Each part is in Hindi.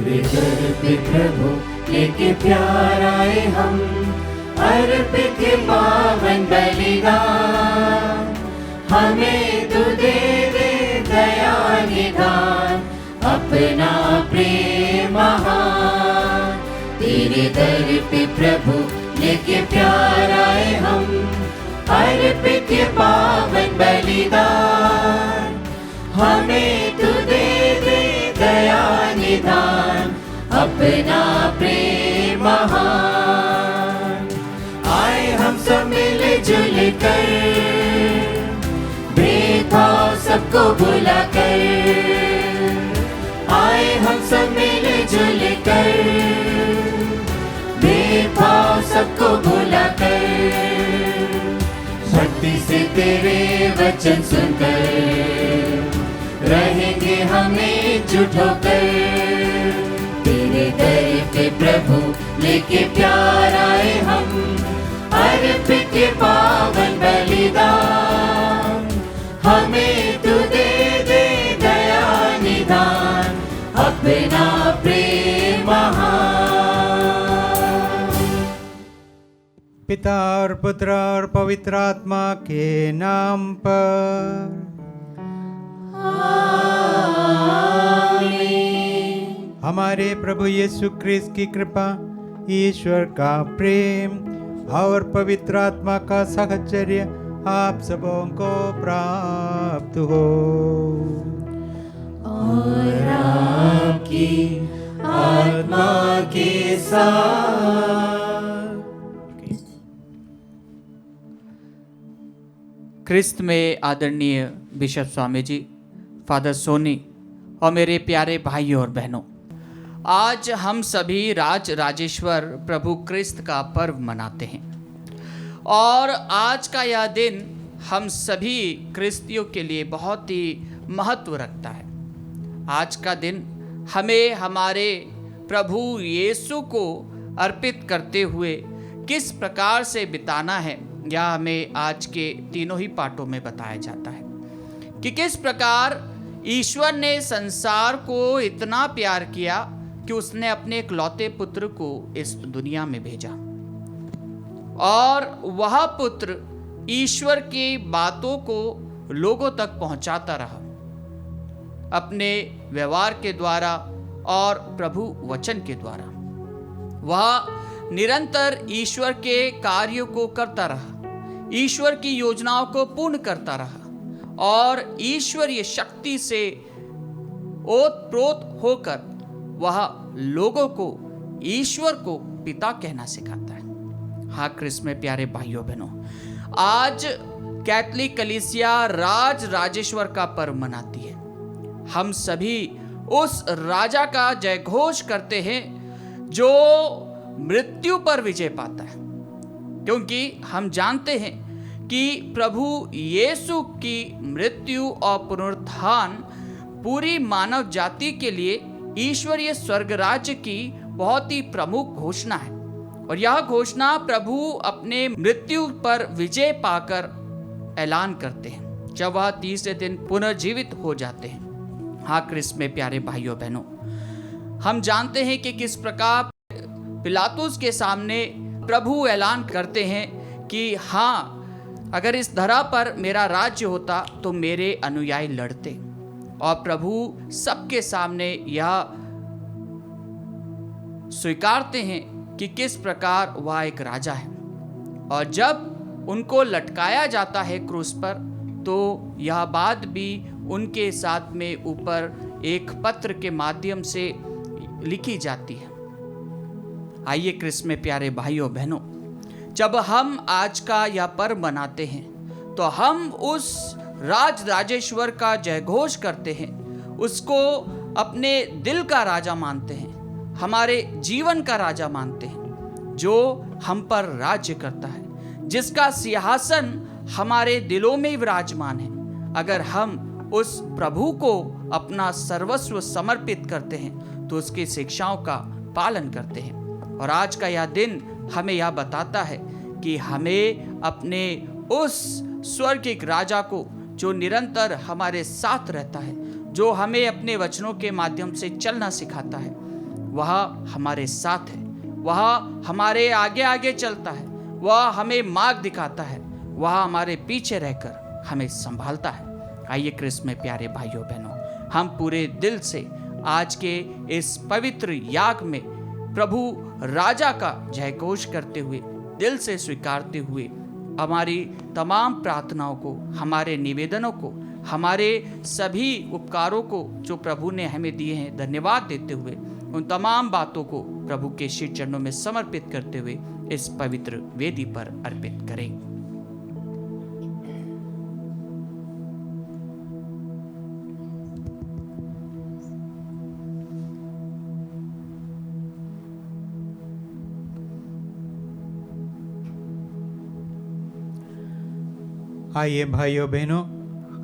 तेरे दर पे प्रभु लेके प्यार आए हम, अर्पित के पावन बलिदान। हमें तू दे दे दया निदान, अपना प्रेम महान। तेरे दर पे प्रभु लेके प्यार आए हम, अर्पित के पावन बलिदान। हमें तू दे दे दया निदान, अपना प्रेम महान। आए हम सब मिल जुल कर, भेदभाव सबको भुला कर। आए हम सब मिल जुल कर, भेदभाव सबको भुला कर। भक्ति से तेरे वचन सुनकर, रहेंगे हमें जुट होकर। तेरे दर पे प्रभु लेके प्यार आए हम, अर्पित के पावन बलिदान। हमें तू दे दे दया निदान, अपना प्रेम महान। पिता और पुत्र और पवित्र आत्मा के नाम पर आमीन। हमारे प्रभु यीशु क्रिस्त की कृपा, ईश्वर का प्रेम और पवित्र आत्मा का साहचर्य आप सबों को प्राप्त हो। और आपकी आत्मा के साथ। क्रिस्त में आदरणीय बिशप स्वामी जी, फादर सोनी और मेरे प्यारे भाइयों और बहनों, आज हम सभी राज राजेश्वर प्रभु क्रिस्त का पर्व मनाते हैं। और आज का यह दिन हम सभी क्रिस्तियों के लिए बहुत ही महत्व रखता है। आज का दिन हमें हमारे प्रभु यीशु को अर्पित करते हुए किस प्रकार से बिताना है, यह हमें आज के तीनों ही पाठों में बताया जाता है कि किस प्रकार ईश्वर ने संसार को इतना प्यार किया कि उसने अपने इकलौते पुत्र को इस दुनिया में भेजा। और वह पुत्र ईश्वर की बातों को लोगों तक पहुंचाता रहा, अपने व्यवहार के द्वारा और प्रभु वचन के द्वारा। वह निरंतर ईश्वर के कार्यों को करता रहा, ईश्वर की योजनाओं को पूर्ण करता रहा और ईश्वरीय शक्ति से ओतप्रोत होकर वह लोगों को ईश्वर को पिता कहना सिखाता है। हाँ क्रिस्त में प्यारे भाइयों बहनों, आज कैथोलिक कलीसिया राज राजेश्वर का पर्व मनाती है। हम सभी उस राजा का जय घोष करते हैं जो मृत्यु पर विजय पाता है, क्योंकि हम जानते हैं कि प्रभु यीशु की मृत्यु और पुनरुत्थान पूरी मानव जाति के लिए ईश्वरीय स्वर्ग राज्य की बहुत ही प्रमुख घोषणा है। और यह घोषणा प्रभु अपने मृत्यु पर विजय पाकर ऐलान करते हैं जब वह तीसरे दिन पुनर्जीवित हो जाते हैं। हाँ क्रिस्त में प्यारे भाइयों बहनों, हम जानते हैं कि किस प्रकार पिलातुस के सामने प्रभु ऐलान करते हैं कि हाँ, अगर इस धरा पर मेरा राज्य होता तो मेरे अनुयायी लड़ते। और प्रभु सबके सामने यह स्वीकारते हैं कि किस प्रकार वह एक राजा है। और जब उनको लटकाया जाता है क्रूस पर, तो यह बात भी उनके साथ में ऊपर एक पत्र के माध्यम से लिखी जाती है। आइए क्रिस्त में प्यारे भाइयों बहनों, जब हम आज का यह पर्व मनाते हैं तो हम उस राज राजेश्वर का जय घोष करते हैं, उसको अपने दिल का राजा मानते हैं, हमारे जीवन का राजा मानते हैं, जो हम पर राज्य करता है, जिसका सिंहासन हमारे दिलों में विराजमान है। अगर हम उस प्रभु को अपना सर्वस्व समर्पित करते हैं तो उसकी शिक्षाओं का पालन करते हैं। और आज का यह दिन हमें यह बताता है कि हमें अपने उस स्वर्गिक राजा को, जो निरंतर हमारे साथ रहता है, जो हमें अपने वचनों के माध्यम से चलना सिखाता है, वह हमारे साथ है, वह हमारे आगे आगे चलता है, वह हमें मार्ग दिखाता है, वह हमारे पीछे रहकर हमें संभालता है। आइए क्रिस्त में प्यारे भाइयों बहनों, हम पूरे दिल से आज के इस पवित्र याग में प्रभु राजा का जयघोष करते हुए, दिल से स्वीकारते हुए, हमारी तमाम प्रार्थनाओं को, हमारे निवेदनों को, हमारे सभी उपकारों को जो प्रभु ने हमें दिए हैं धन्यवाद देते हुए, उन तमाम बातों को प्रभु के श्री चरणों में समर्पित करते हुए इस पवित्र वेदी पर अर्पित करें। आइए भाइयों बहनों,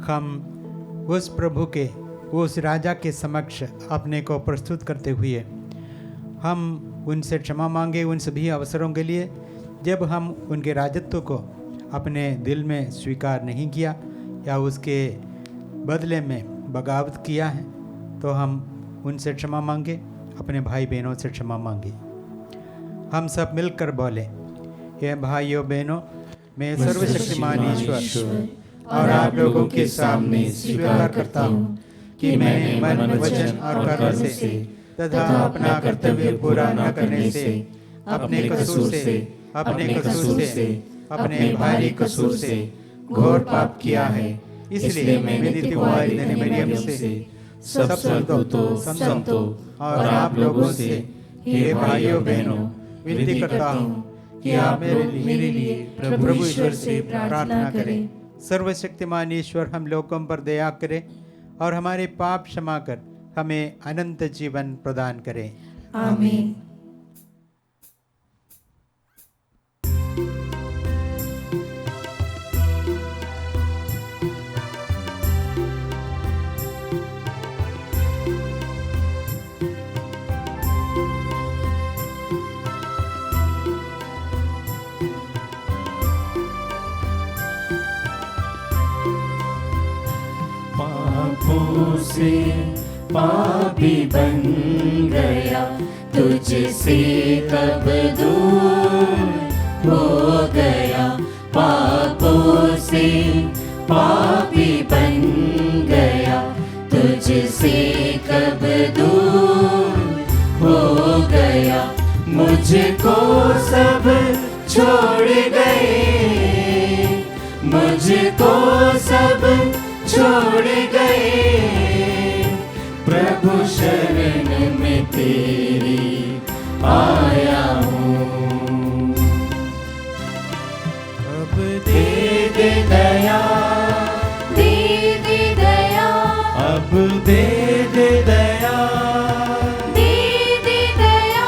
हम उस प्रभु के, उस राजा के समक्ष अपने को प्रस्तुत करते हुए हम उनसे क्षमा मांगे उन सभी अवसरों के लिए जब हम उनके राजत्व को अपने दिल में स्वीकार नहीं किया या उसके बदले में बगावत किया है, तो हम उनसे क्षमा मांगे, अपने भाई बहनों से क्षमा मांगे। हम सब मिलकर बोले, ये भाइयों बहनों, मैं सर्वशक्तिमान ईश्वर और आप लोगों के सामने स्वीकार करता हूँ कि मैंने मन, वचन और कर्म से तथा अपना कर्तव्य पूरा न करने से, अपने कसूर से, अपने भारी कसूर से घोर पाप किया है। इसलिए मैं मेरी कुमारी मरियम से, सब संतों और आप लोगों से, हे भाइयों बहनों, विनती करता हूँ कि आप मेरे लिए प्रभु ईश्वर से प्रार्थना करें। सर्वशक्तिमान ईश्वर हम लोगों पर दया करे और हमारे पाप क्षमा कर हमें अनंत जीवन प्रदान करें। आमीन। से पापी बन गया, तुझसे कब दूर हो गया। पापों से पापी बन गया, तुझसे कब दूर हो गया। मुझको सब छोड़ गए, मुझको सब छोड़ गए। प्रभु शरण में तेरी आया हूँ। अब दे दे दया, दे दे दया, अब दे दे दया, दे दे दया,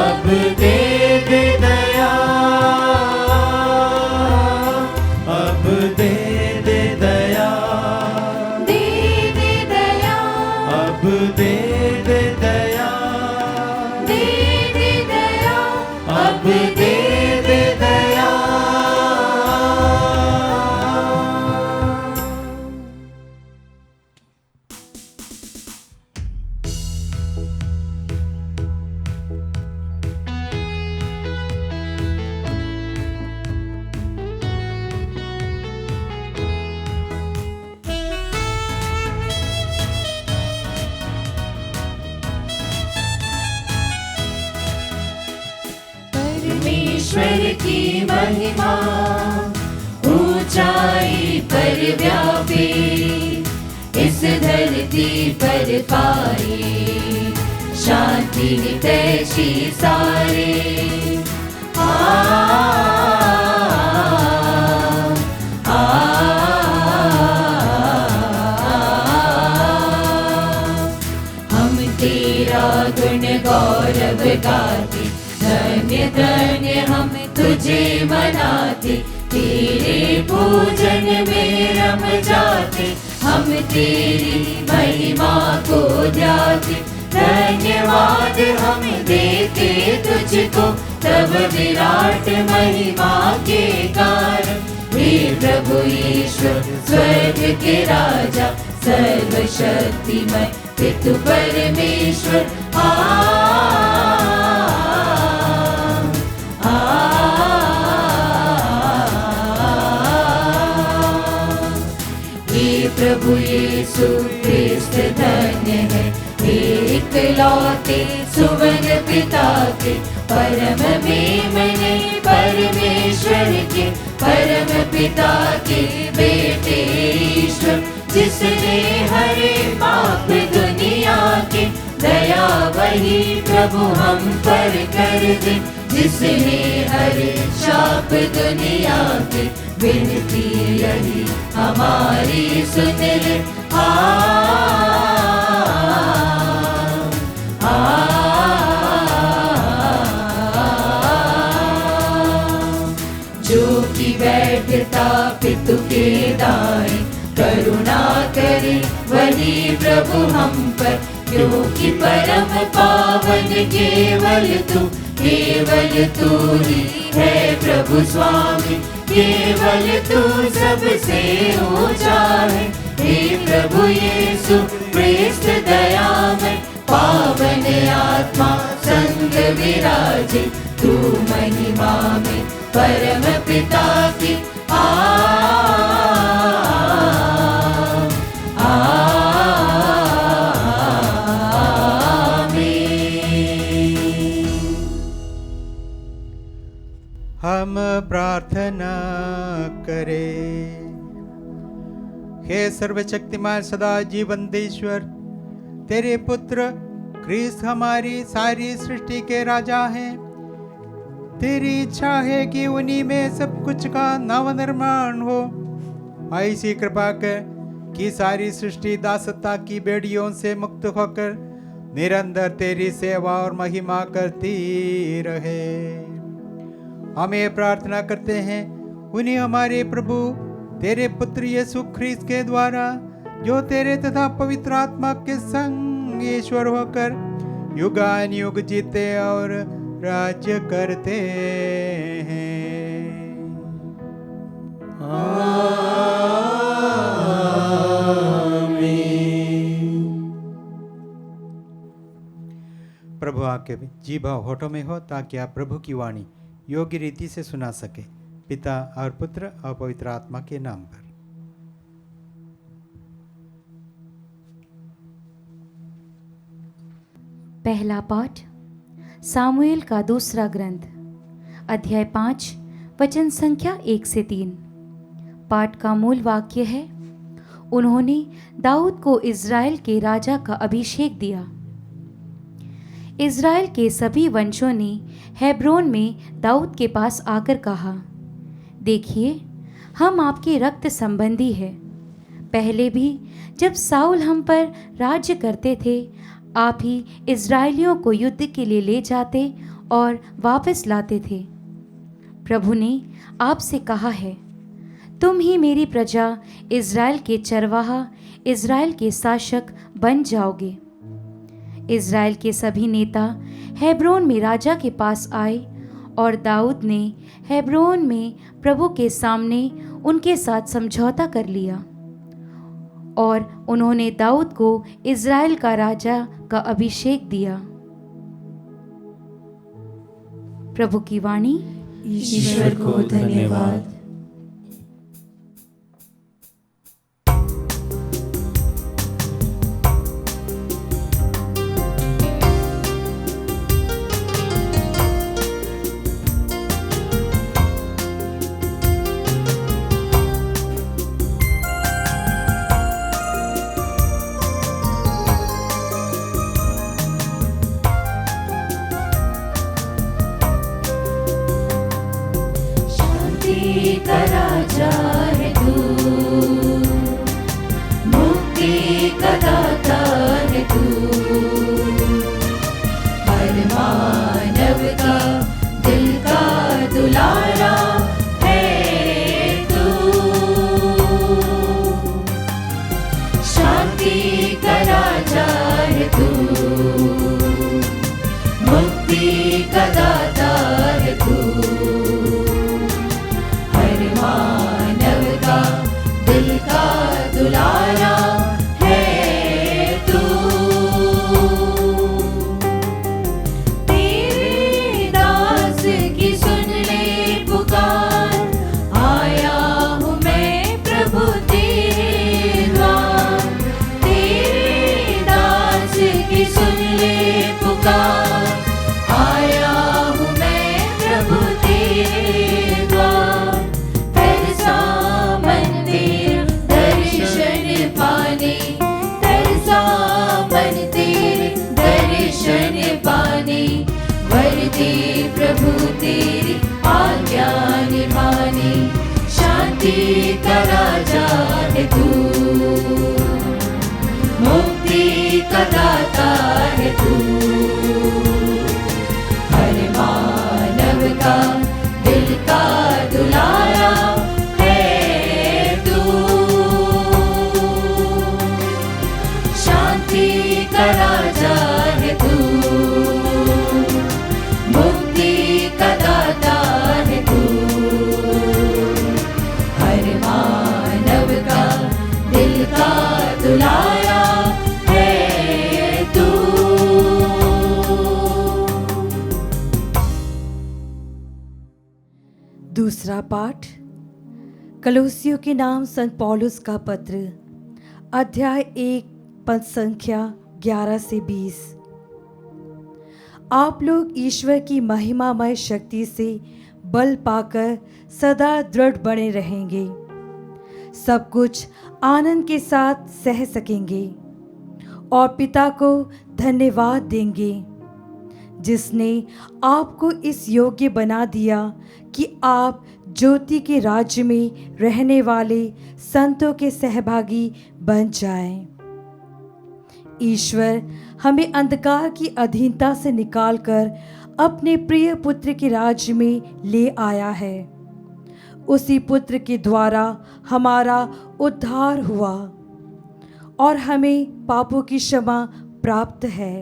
अब दे दे दया, अब दे दे दया, दे दे दया, अब दे दे दया, दे दे दया, अब दे दे दया। परमेश्वर की महिमा ऊंचाई पर व्यापी, इस धरती पर पाई शांति तैसी सारे। हम तेरा गुण गौरव गाते, धन्य धन्य हम तुझे मनाते। तेरे पूजन में रम जाते, हम तेरी महिमा को ध्याते। धन्यवाद हम देते तुझको, तब विराट महिमा के कारण। हे प्रभु ईश्वर स्वर्ग के राजा, सर्वशक्तिमय पितु परमेश्वर। प्रभु यीशु ख्रिस्त धन्य है, एकलौते सुवन पिता के परम मेमने परमेश्वर के परम पिता के बेटे ईश्वर, जिसने हरे पाप दुनिया के दया वही प्रभु हम पर कर दे, जिसने हरे शाप दुनिया के विनती यही हमारी सुन ले। जो कि बैठता पितु के दाएं करुणा करे वही प्रभु हम पर, क्योंकि परम पावन केवल तू ही है प्रभु स्वामी, केवल तू सबसे ऊंचा है। हे प्रभु यीशु ख्रिस्त दया में पावन आत्मा संग विराजे, तू महिमा में परम पिता की हम प्रार्थना करें। हे सर्वशक्तिमान सदा जीवंतेश्वर, तेरे पुत्र ख्रिस्त हमारी सारी सृष्टि के राजा हैं। तेरी इच्छा है कि उन्हीं में सब कुछ का नवनिर्माण हो। ऐसी कृपा कर कि सारी सृष्टि दासता की बेड़ियों से मुक्त होकर निरंतर तेरी सेवा और महिमा करती रहे। हमें प्रार्थना करते हैं उन्हीं हमारे प्रभु तेरे पुत्र यीशु ख्रिस्त के द्वारा, जो तेरे तथा पवित्र आत्मा के संग ईश्वर होकर युगान युग जीते और राज्य करते हैं। प्रभु आपके जीवा होठों में हो, ताकि आप प्रभु की वाणी योग्य रीति से सुना सके। पिता और पुत्र और पवित्र आत्मा के नाम पर। पहला पाठ सामुएल का दूसरा ग्रंथ, अध्याय 5 वचन संख्या 1 से 3। पाठ का मूल वाक्य है, उन्होंने दाऊद को इज़राइल के राजा का अभिषेक दिया। इज़राइल के सभी वंशों ने हेब्रोन में दाऊद के पास आकर कहा, देखिए हम आपके रक्त संबंधी हैं। पहले भी जब साउल हम पर राज्य करते थे, आप ही इज़राइलियों को युद्ध के लिए ले जाते और वापस लाते थे। प्रभु ने आपसे कहा है, तुम ही मेरी प्रजा इज़राइल के चरवाहा, इज़राइल के शासक बन जाओगे। इज़राइल के सभी नेता हेब्रोन में राजा के पास आए और दाऊद ने हेब्रोन में प्रभु के सामने उनके साथ समझौता कर लिया और उन्होंने दाऊद को इज़राइल का राजा का अभिषेक दिया। प्रभु की वाणी। ईश्वर को धन्यवाद। का राजा है तू, मुक्ति का दाता है तू, हर मानव का दिल का दुलारा है तू। शांति का राजा है तू, मुक्ति का दाता है तू, मानव बलिहारी, शांति का राजा है तू, मुक्ति का दाता है तू, हर मानव का दिल का दुलारा है तू, शांति का राजा है तू, मुक्ति का दाता है तू, हर मानव का दिल का दुलारा है तू। दूसरा पाठ कलोसियों के नाम संत पौलुस का पत्र, अध्याय 1 पद संख्या 11 से 20। आप लोग ईश्वर की महिमामय शक्ति से बल पाकर सदा दृढ़ बने रहेंगे, सब कुछ आनंद के साथ सह सकेंगे और पिता को धन्यवाद देंगे जिसने आपको इस योग्य बना दिया कि आप ज्योति के राज्य में रहने वाले संतों के सहभागी बन जाएं। ईश्वर हमें अंधकार की अधीनता से निकालकर अपने प्रिय पुत्र के राज्य में ले आया है। उसी पुत्र के द्वारा हमारा उद्धार हुआ और हमें पापों की क्षमा प्राप्त है।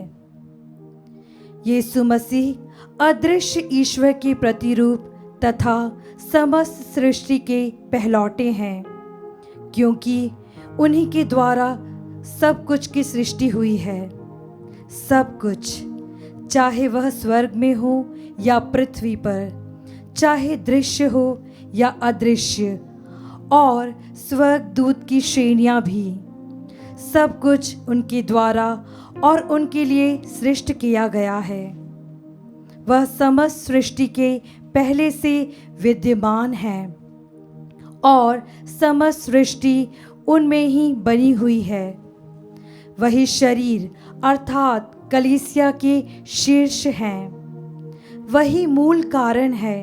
यीशु मसीह अदृश्य ईश्वर के प्रतिरूप तथा समस्त सृष्टि के पहलौटे हैं, क्योंकि उन्हीं के द्वारा सब कुछ की सृष्टि हुई है। सब कुछ, चाहे वह स्वर्ग में हो या पृथ्वी पर, चाहे दृश्य हो या अदृश्य, और स्वर्गदूत की श्रेणियां भी, सब कुछ उनके द्वारा और उनके लिए सृष्ट किया गया है। वह समस्त सृष्टि के पहले से विद्यमान है और समस्त सृष्टि उनमें ही बनी हुई है। वही शरीर अर्थात कलीसिया के शीर्ष हैं। वही मूल कारण है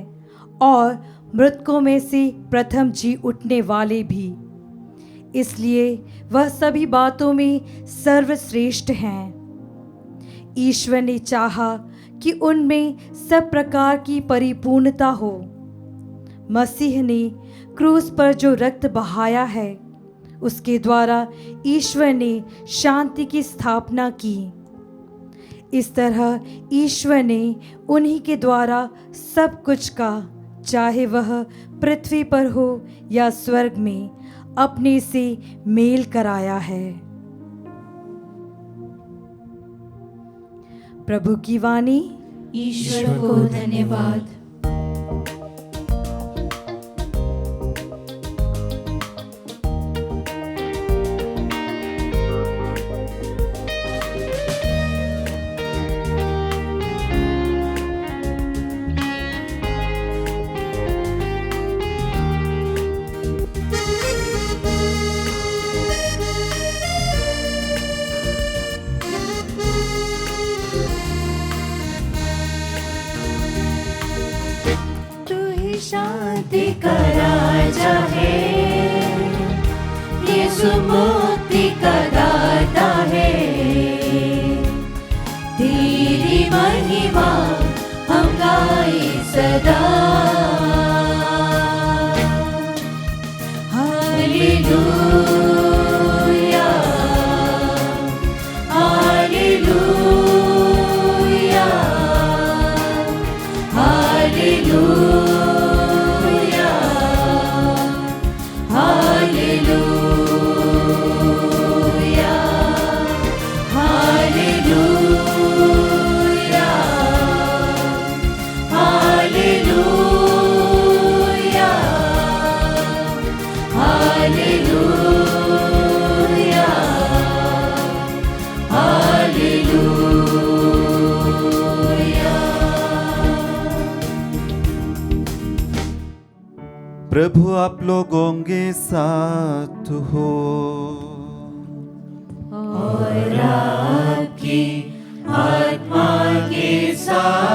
और मृतकों में से प्रथम जी उठने वाले भी। इसलिए वह सभी बातों में सर्वश्रेष्ठ हैं। ईश्वर ने चाहा कि उनमें सब प्रकार की परिपूर्णता हो। मसीह ने क्रूस पर जो रक्त बहाया है, उसके द्वारा ईश्वर ने शांति की स्थापना की। इस तरह ईश्वर ने उन्हीं के द्वारा सब कुछ का, चाहे वह पृथ्वी पर हो या स्वर्ग में, अपने से मेल कराया है। प्रभु की वाणी। ईश्वर को धन्यवाद। शांति का राजा है, यीशु मुक्ति का दाता है। तेरी महिमा हम गाए सदा। Hallelujah, hallelujah, hallelujah. प्रभु आप लोगों के साथ हो और आपकी आत्मा के साथ।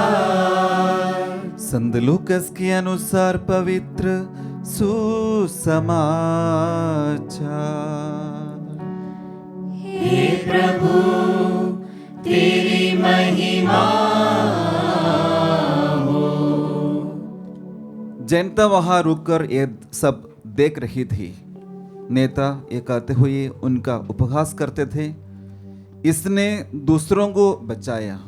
संत लूकस के अनुसार पवित्र सुसमाचार। हे प्रभु तेरी महिमा हो। जनता वहां रुककर ये सब देख रही थी। नेता ये कहते हुए उनका उपहास करते थे, इसने दूसरों को बचाया।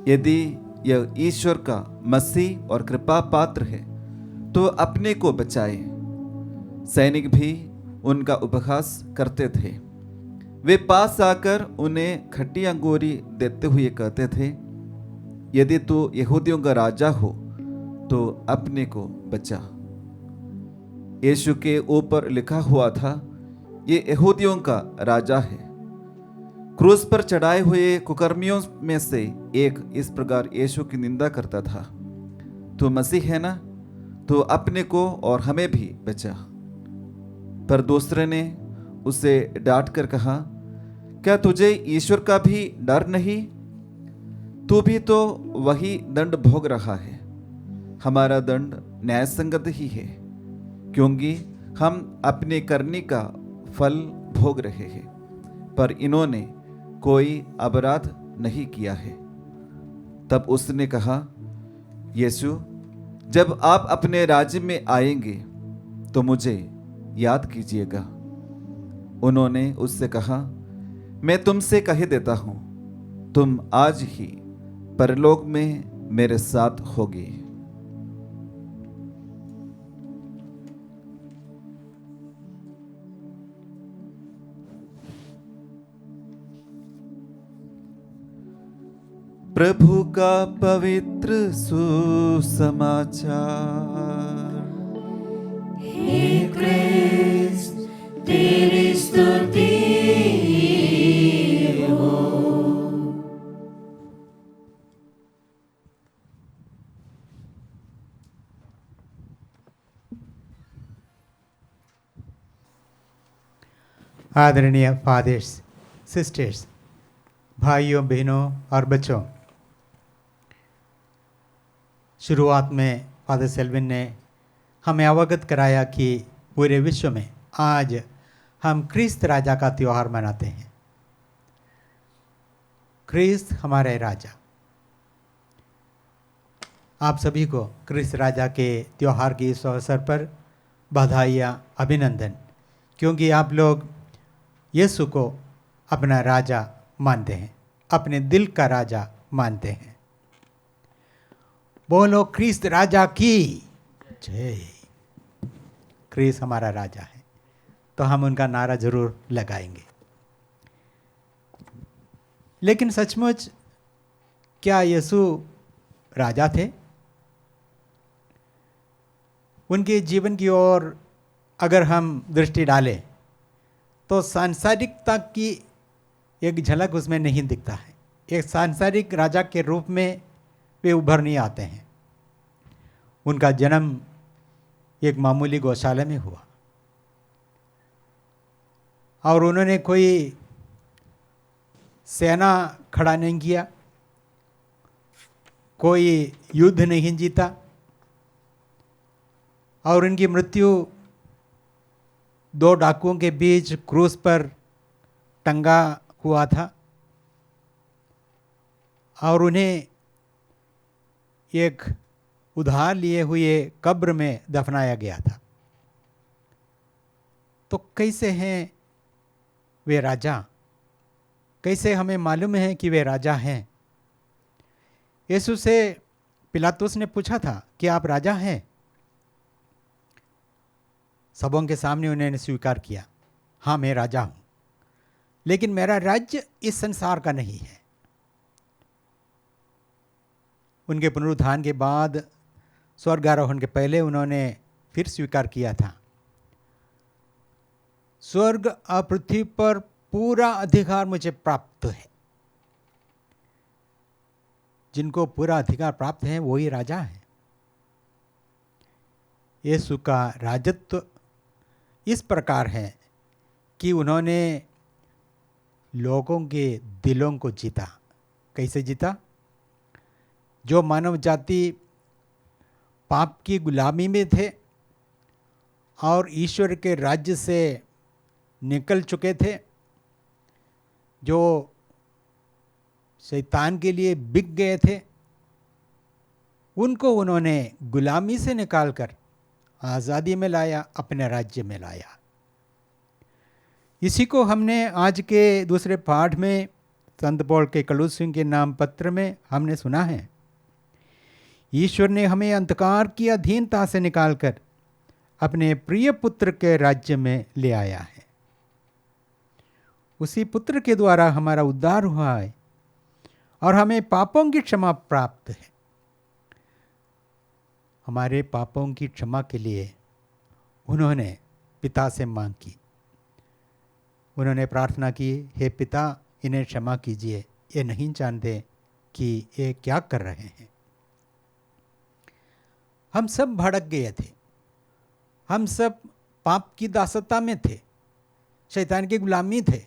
यदि यह ईश्वर का मसीह और कृपा पात्र है तो अपने को बचाए। सैनिक भी उनका उपहास करते थे। वे पास आकर उन्हें खट्टी अंगूरी देते हुए कहते थे, यदि तू यहूदियों का राजा हो तो अपने को बचा। यीशु के ऊपर लिखा हुआ था, ये यहूदियों का राजा है। क्रूस पर चढ़ाए हुए कुकर्मियों में से एक इस प्रकार यीशु की निंदा करता था, तू मसीह है ना, तो अपने को और हमें भी बचा। पर दूसरे ने उसे डांट कर कहा, क्या तुझे ईश्वर का भी डर नहीं? तू भी तो वही दंड भोग रहा है। हमारा दंड न्यायसंगत ही है, क्योंकि हम अपने करने का फल भोग रहे हैं, पर इन्होंने कोई अपराध नहीं किया है। तब उसने कहा, यीशु, जब आप अपने राज्य में आएंगे तो मुझे याद कीजिएगा। उन्होंने उससे कहा, मैं तुमसे कह देता हूं, तुम आज ही परलोक में मेरे साथ होगे। प्रभु का पवित्र सुसमाचार। हे क्रिस्त तेरी स्तुति हो। आदरणीय फादर्स, सिस्टर्स, भाइयों बहनों और बच्चों, शुरुआत में फादर सेल्विन ने हमें अवगत कराया कि पूरे विश्व में आज हम क्रिस्त राजा का त्यौहार मनाते हैं। क्रिस्त हमारे राजा। आप सभी को क्रिस्त राजा के त्यौहार के इस अवसर पर बधाइयाँ, अभिनंदन, क्योंकि आप लोग यीशु को अपना राजा मानते हैं, अपने दिल का राजा मानते हैं। बोलो क्रिस्त राजा की जय। क्रिस्त हमारा राजा है, तो हम उनका नारा जरूर लगाएंगे। लेकिन सचमुच क्या यीशु राजा थे? उनके जीवन की ओर अगर हम दृष्टि डालें तो सांसारिकता की एक झलक उसमें नहीं दिखता है। एक सांसारिक राजा के रूप में वे उभर नहीं आते हैं। उनका जन्म एक मामूली गौशाला में हुआ और उन्होंने कोई सेना खड़ा नहीं किया, कोई युद्ध नहीं जीता, और उनकी मृत्यु 2 डाकुओं के बीच क्रूस पर टंगा हुआ था और उन्हें एक उधार लिए हुए कब्र में दफनाया गया था। तो कैसे हैं वे राजा? कैसे हमें मालूम है कि वे राजा हैं? यीशु से पिलातुस ने पूछा था कि आप राजा हैं? सबों के सामने उन्होंने स्वीकार किया, हाँ मैं राजा हूं, लेकिन मेरा राज्य इस संसार का नहीं है। उनके पुनरुत्थान के बाद स्वर्गारोहण के पहले उन्होंने फिर स्वीकार किया था, स्वर्ग और पृथ्वी पर पूरा अधिकार मुझे प्राप्त है। जिनको पूरा अधिकार प्राप्त है वही राजा है। यीशु का राजत्व इस प्रकार है कि उन्होंने लोगों के दिलों को जीता। कैसे जीता? जो मानव जाति पाप की गुलामी में थे और ईश्वर के राज्य से निकल चुके थे, जो शैतान के लिए बिक गए थे, उनको उन्होंने गुलामी से निकालकर आज़ादी में लाया, अपने राज्य में लाया। इसी को हमने आज के दूसरे पाठ में संत पौल के कलुसियों के नाम पत्र में हमने सुना है। ईश्वर ने हमें अंधकार की अधीनता से निकालकर अपने प्रिय पुत्र के राज्य में ले आया है। उसी पुत्र के द्वारा हमारा उद्धार हुआ है और हमें पापों की क्षमा प्राप्त है। हमारे पापों की क्षमा के लिए उन्होंने पिता से मांग की। उन्होंने प्रार्थना की, हे पिता, इन्हें क्षमा कीजिए, ये नहीं जानते कि ये क्या कर रहे हैं। हम सब भड़क गए थे, हम सब पाप की दासता में थे, शैतान की गुलामी थे।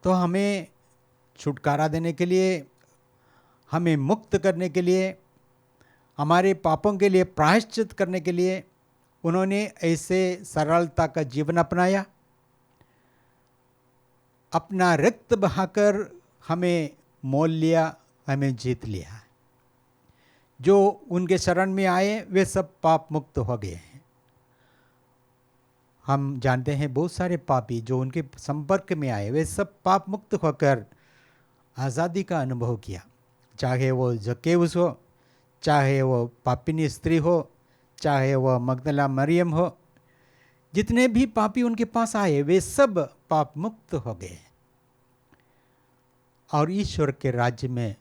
तो हमें छुटकारा देने के लिए, हमें मुक्त करने के लिए, हमारे पापों के लिए प्रायश्चित करने के लिए उन्होंने ऐसे सरलता का जीवन अपनाया। अपना रक्त बहाकर हमें मोल लिया, हमें जीत लिया। जो उनके शरण में आए वे सब पाप मुक्त हो गए हैं। हम जानते हैं बहुत सारे पापी जो उनके संपर्क में आए वे सब पाप मुक्त होकर आज़ादी का अनुभव किया। चाहे वो जक्केउस हो, चाहे वो पापिनी स्त्री हो, चाहे वो मगदला मरियम हो, जितने भी पापी उनके पास आए वे सब पाप मुक्त हो गए और ईश्वर के राज्य में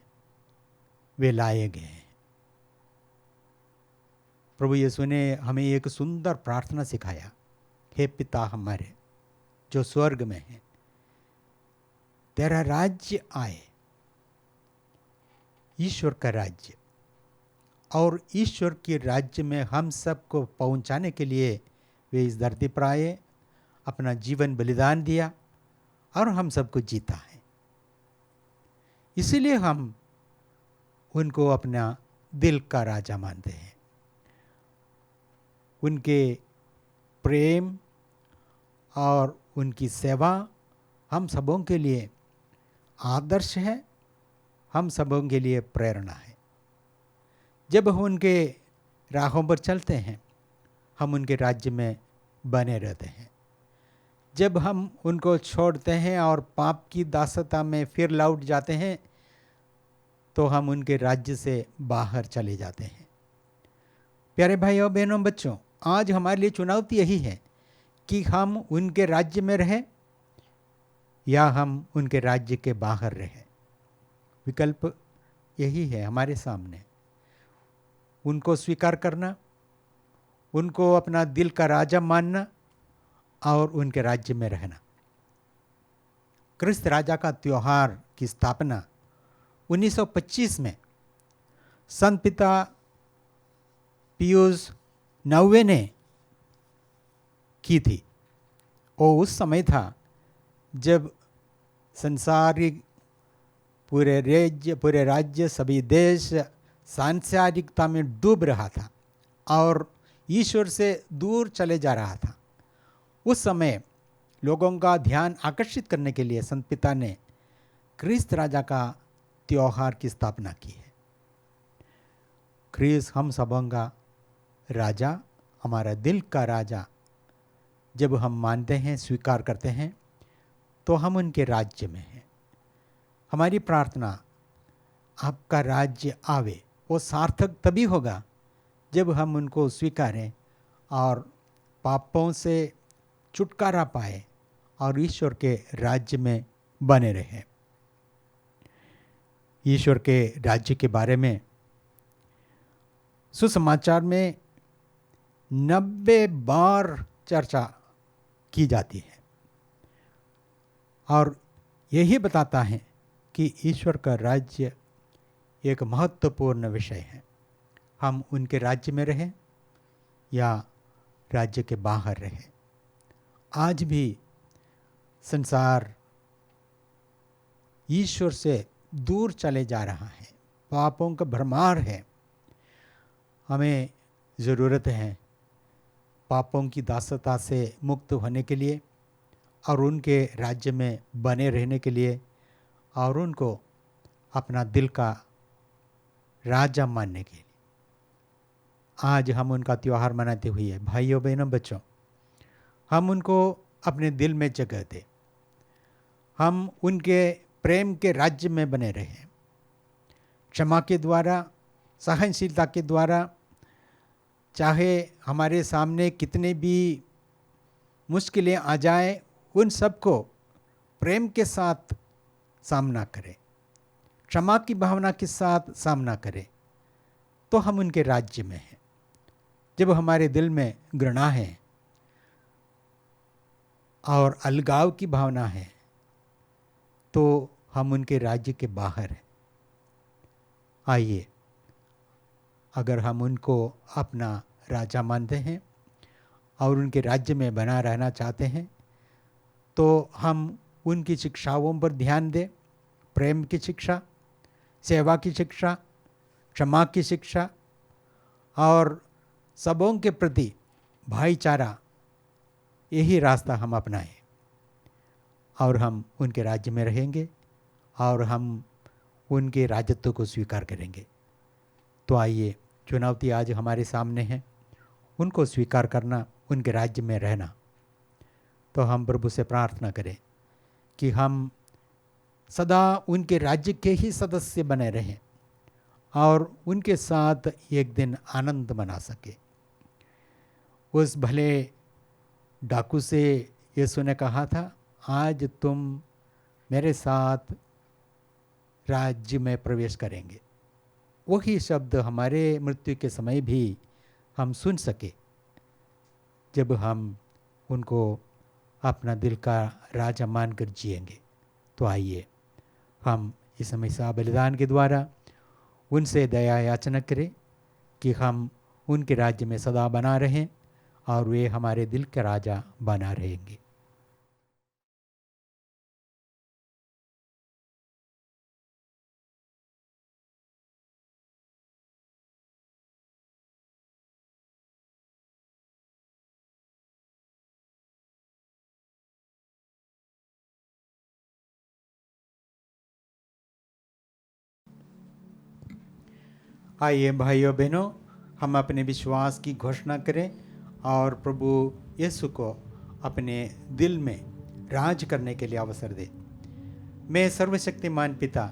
वे लाए गए। प्रभु यीशु ने हमें एक सुंदर प्रार्थना सिखाया, हे पिता हमारे जो स्वर्ग में है, तेरा राज्य आए। ईश्वर का राज्य, और ईश्वर के राज्य में हम सबको पहुंचाने के लिए वे इस धरती पर आए, अपना जीवन बलिदान दिया और हम सबको जीता है। इसीलिए हम उनको अपना दिल का राजा मानते हैं। उनके प्रेम और उनकी सेवा हम सबों के लिए आदर्श है, हम सबों के लिए प्रेरणा है। जब हम उनके राहों पर चलते हैं, हम उनके राज्य में बने रहते हैं। जब हम उनको छोड़ते हैं और पाप की दासता में फिर लौट जाते हैं, तो हम उनके राज्य से बाहर चले जाते हैं। प्यारे भाइयों बहनों बच्चों, आज हमारे लिए चुनौती यही है कि हम उनके राज्य में रहें या हम उनके राज्य के बाहर रहें। विकल्प यही है हमारे सामने, उनको स्वीकार करना, उनको अपना दिल का राजा मानना और उनके राज्य में रहना। क्रिस्त राजा का त्योहार की स्थापना 1925 में संत पिता पियूस 9वें ने की थी। वो उस समय था जब संसारिक पूरे राज्य सभी देश सांसारिकता में डूब रहा था और ईश्वर से दूर चले जा रहा था। उस समय लोगों का ध्यान आकर्षित करने के लिए संत पिता ने क्रिस्त राजा का त्योहार की स्थापना की है। क्रिस्त हम सबों का राजा, हमारा दिल का राजा जब हम मानते हैं, स्वीकार करते हैं, तो हम उनके राज्य में हैं। हमारी प्रार्थना आपका राज्य आवे वो सार्थक तभी होगा जब हम उनको स्वीकारें और पापों से छुटकारा पाए और ईश्वर के राज्य में बने रहें। ईश्वर के राज्य के बारे में सुसमाचार में 90 बार चर्चा की जाती है और यही बताता है कि ईश्वर का राज्य एक महत्वपूर्ण विषय है। हम उनके राज्य में रहें या राज्य के बाहर रहें। आज भी संसार ईश्वर से दूर चले जा रहा है, पापों का भरमार है। हमें ज़रूरत है पापों की दासता से मुक्त होने के लिए और उनके राज्य में बने रहने के लिए और उनको अपना दिल का राजा मानने के लिए। आज हम उनका त्यौहार मनाते हुए भाइयों बहनों बच्चों, हम उनको अपने दिल में जगह दें। हम उनके प्रेम के राज्य में बने रहें, क्षमा के द्वारा, सहनशीलता के द्वारा। चाहे हमारे सामने कितने भी मुश्किलें आ जाएं, उन सबको प्रेम के साथ सामना करें, क्षमा की भावना के साथ सामना करें, तो हम उनके राज्य में हैं। जब हमारे दिल में घृणा है और अलगाव की भावना है, तो हम उनके राज्य के बाहर हैं। आइए, अगर हम उनको अपना राजा मानते हैं और उनके राज्य में बना रहना चाहते हैं, तो हम उनकी शिक्षाओं पर ध्यान दें। प्रेम की शिक्षा, सेवा की शिक्षा, क्षमा की शिक्षा और सबों के प्रति भाईचारा, यही रास्ता हम अपनाएं और हम उनके राज्य में रहेंगे और हम उनके राजत्व को स्वीकार करेंगे। तो आइए, चुनौती आज हमारे सामने है, उनको स्वीकार करना, उनके राज्य में रहना। तो हम प्रभु से प्रार्थना करें कि हम सदा उनके राज्य के ही सदस्य बने रहें और उनके साथ एक दिन आनंद मना सके। उस भले डाकू से यीशु ने कहा था, आज तुम मेरे साथ राज्य में प्रवेश करेंगे। वही शब्द हमारे मृत्यु के समय भी हम सुन सके, जब हम उनको अपना दिल का राजा मानकर जिएंगे। तो आइए, हम इस हमेशा बलिदान के द्वारा उनसे दया याचना करें कि हम उनके राज्य में सदा बना रहें और वे हमारे दिल के राजा बना रहेंगे। आइए भाइयों बहनों, हम अपने विश्वास की घोषणा करें और प्रभु यीशु को अपने दिल में राज करने के लिए अवसर दें। मैं सर्वशक्तिमान पिता,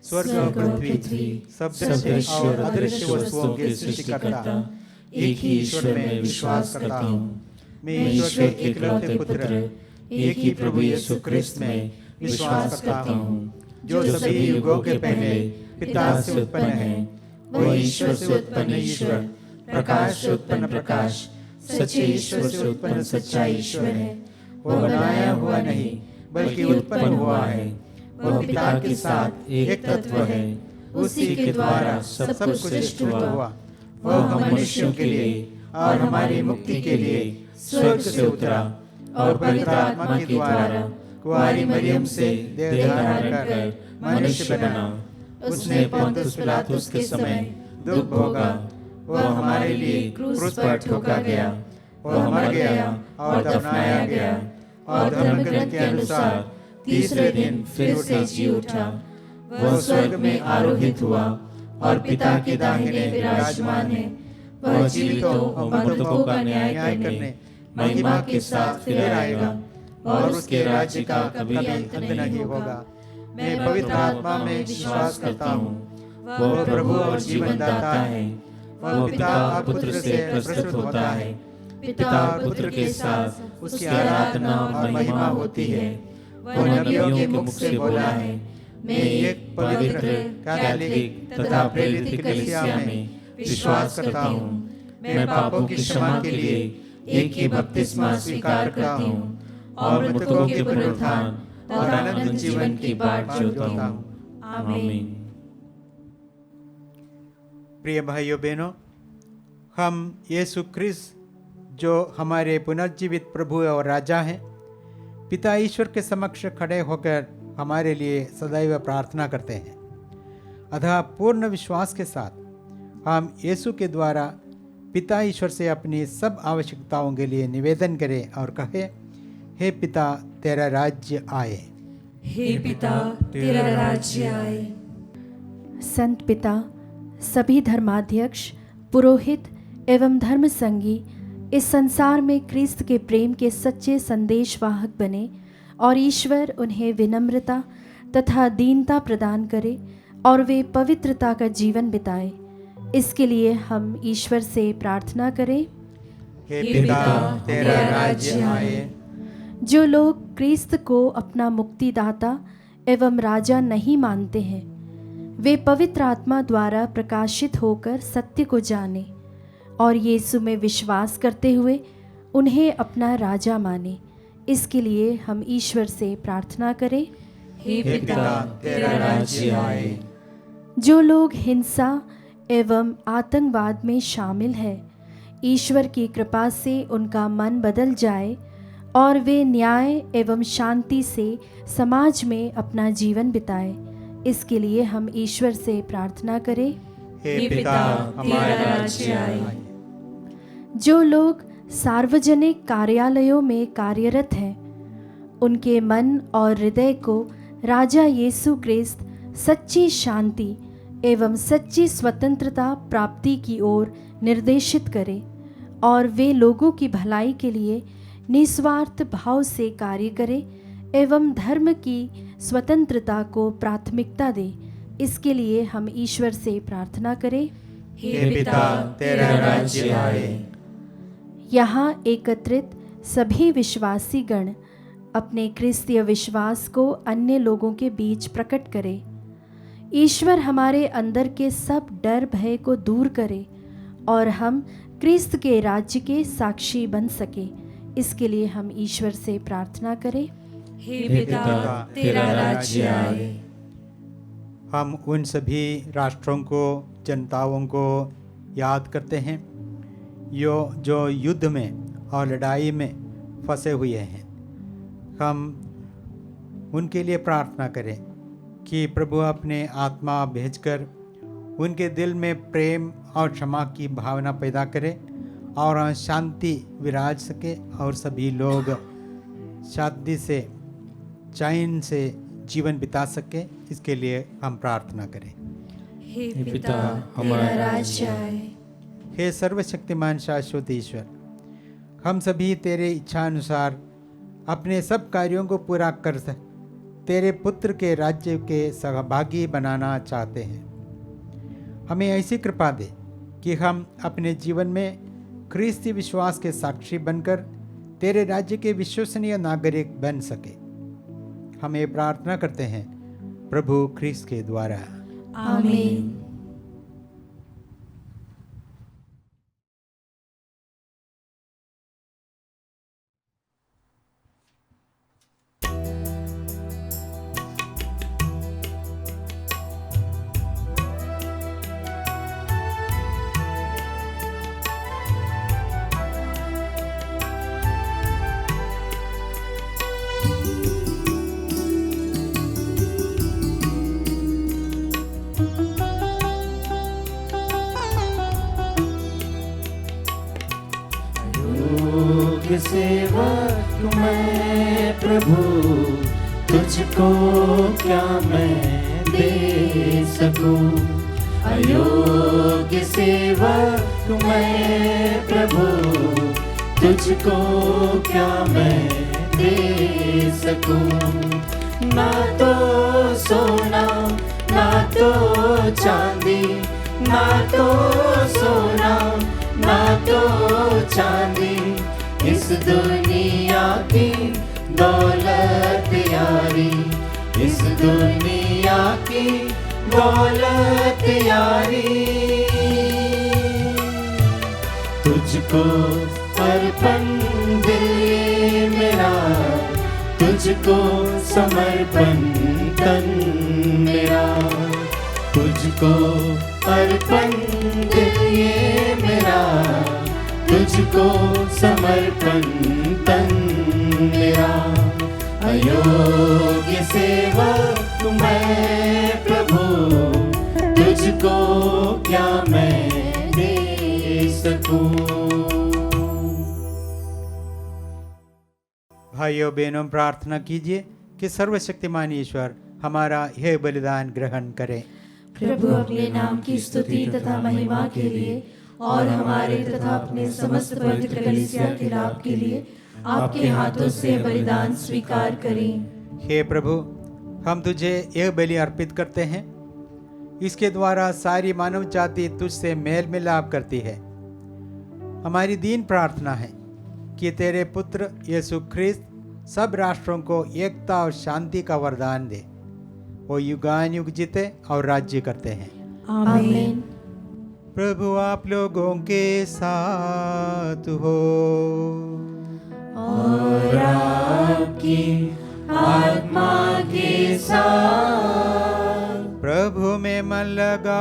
स्वर्ग और पृथ्वी सब दृश्य और अदृश्य वस्तुओं के सृष्टिकर्ता एक ही ईश्वर में विश्वास करता हूँ। मैं ईश्वर के एकलौते पुत्र, एक ही प्रभु यीशु क्रिस्त में विश्वास करता हूँ, जो सभी युगों के पहले पिता से उत्पन्न है। वो ईश्वर से उत्पन्न ईश्वर, प्रकाश से उत्पन्न प्रकाश, सच्चे ईश्वर से उत्पन्न सच्चा ईश्वर है। वो बनाया हुआ नहीं बल्कि उत्पन्न हुआ है। वो पिता के साथ एक तत्व है। उसी के द्वारा सब कुछ सृष्टि हुआ। वो हम मनुष्यों के लिए और हमारी मुक्ति के लिए स्वर्ग से उतरा और पवित्र आत्मा के द्वारा कुंवारी मरियम से देह धारण कर मनुष्य बना। उसने पोंतुस पिलातुस के समय दुख भोगा। वो हमारे लिए क्रूस पर ठोका गया। वो मर गया और दफनाया गया और धर्मग्रंथ के अनुसार तीसरे दिन फिर से जी उठा। वो स्वर्ग में आरोहित हुआ और पिता के दाहिने विराजमान है। वह जीवितों और मृतकों का न्याय करने महिमा के साथ फिर आएगा और उसके राज्य का कभी अंत नहीं होगा। मैं पवित्र आत्मा में विश्वास करता हूँ। वह प्रभु और जीवन दाता है। वह पिता और पुत्र से प्रस्तुत होता है। पिता और पुत्र के साथ उसकी आराधना और महिमा होती है। वह नबियों के मुख से बोला है। मैं एक पवित्र, कैथोलिक तथा प्रेरित कलीसिया में विश्वास करता हूँ। मैं पापों की क्षमा के लिए एक ही बपतिस्मा स्वीकार करता हूँ और मृतकों के पुनरुत्थान और अनंत जीवन की बाट जोता हूँ। आमीन। प्रिय भाइयों बहनों, हम यीशु क्रिस्त जो हमारे पुनर्जीवित प्रभु और राजा हैं, पिता ईश्वर के समक्ष खड़े होकर हमारे लिए सदैव प्रार्थना करते हैं। अतः पूर्ण विश्वास के साथ हम यीशु के द्वारा पिता ईश्वर से अपनी सब आवश्यकताओं के लिए निवेदन करें और कहें, हे पिता तेरा राज्य आए। हे पिता तेरा राज्य आए। संत पिता, सभी धर्माध्यक्ष, पुरोहित एवं धर्म संगी इस संसार में क्रिस्त के प्रेम के सच्चे संदेशवाहक बने और ईश्वर उन्हें विनम्रता तथा दीनता प्रदान करे और वे पवित्रता का जीवन बिताए। इसके लिए हम ईश्वर से प्रार्थना करें। हे पिता तेरा राज्य आए। जो लोग क्रिस्त को अपना मुक्तिदाता एवं राजा नहीं मानते हैं, वे पवित्र आत्मा द्वारा प्रकाशित होकर सत्य को जाने और यीशु में विश्वास करते हुए उन्हें अपना राजा माने। इसके लिए हम ईश्वर से प्रार्थना करें। हे पिता तेरा राज्य आए। जो लोग हिंसा एवं आतंकवाद में शामिल है, ईश्वर की कृपा से उनका मन बदल जाए और वे न्याय एवं शांति से समाज में अपना जीवन बिताए। इसके लिए हम ईश्वर से प्रार्थना करें। हे पिता हमारा राज्य आए। जो लोग सार्वजनिक कार्यालयों में कार्यरत हैं, उनके मन और हृदय को राजा यीशु क्रिस्त सच्ची शांति एवं सच्ची स्वतंत्रता प्राप्ति की ओर निर्देशित करे और वे लोगों की भलाई के लिए निस्वार्थ भाव से कार्य करे एवं धर्म की स्वतंत्रता को प्राथमिकता दे। इसके लिए हम ईश्वर से प्रार्थना करें। हे पिता तेरा राज्य आए। यहाँ एकत्रित सभी विश्वासी गण अपने क्रिस्तीय विश्वास को अन्य लोगों के बीच प्रकट करें। ईश्वर हमारे अंदर के सब डर भय को दूर करे और हम क्रिस्त के राज्य के साक्षी बन सके। इसके लिए हम ईश्वर से प्रार्थना करें। हे पिता तेरा राज्य आए। हम उन सभी राष्ट्रों को, जनताओं को याद करते हैं जो युद्ध में और लड़ाई में फंसे हुए हैं। हम उनके लिए प्रार्थना करें कि प्रभु अपने आत्मा भेजकर उनके दिल में प्रेम और क्षमा की भावना पैदा करे और शांति विराज सके और सभी लोग शांति से, चैन से जीवन बिता सके। इसके लिए हम प्रार्थना करें। हे पिता हमारा राज्य आए। हे सर्वशक्तिमान शाश्वत ईश्वर, हम सभी तेरे इच्छा अनुसार अपने सब कार्यों को पूरा कर तेरे पुत्र के राज्य के सहभागी बनाना चाहते हैं। हमें ऐसी कृपा दे कि हम अपने जीवन में ख्रिस्ती विश्वास के साक्षी बनकर तेरे राज्य के विश्वसनीय नागरिक बन सके। हम ये प्रार्थना करते हैं प्रभु ख्रिस्त के द्वारा। आमीन। सेवक मैं प्रभु, तुझको क्या मैं दे सकूं। अयोग्य सेवक मैं प्रभु, तुझको क्या मैं दे सकूं। ना तो सोना ना तो चांदी, ना तो सोना ना तो चांदी, इस दुनिया की दौलत यारी, इस दुनिया की दौलत यारी। तुझको अर्पण दिल ये मेरा, तुझको समर्पण तन मेरा। तुझको अर्पण दिल ये मेरा, तुझको समर्पण तन मेरा। अयोग्य सेवक मैं प्रभु, तुझको क्या मैं दे सकूं। भाइयों बहनों, प्रार्थना कीजिए कि सर्वशक्तिमान ईश्वर हमारा यह बलिदान ग्रहण करें। प्रभु अपने नाम की स्तुति तथा महिमा के लिए और हमारे तथा अपने समस्त पवित्र कलीसिया के लाभ के लिए आपके हाथों से बलिदान स्वीकार करें। हे प्रभु, हम तुझे यह बलि अर्पित करते हैं। इसके द्वारा सारी मानव जाति तुझसे मेल मिलाप करती है। हमारी दीन प्रार्थना है कि तेरे पुत्र यीशु ख्रिस्त सब राष्ट्रों को एकता और शांति का वरदान दे। वो युगान युग जीते और राज्य करते हैं। आमीन। प्रभु आप लोगों के साथ हो और आपकी आत्मा के साथ। प्रभु में मन लगाइए।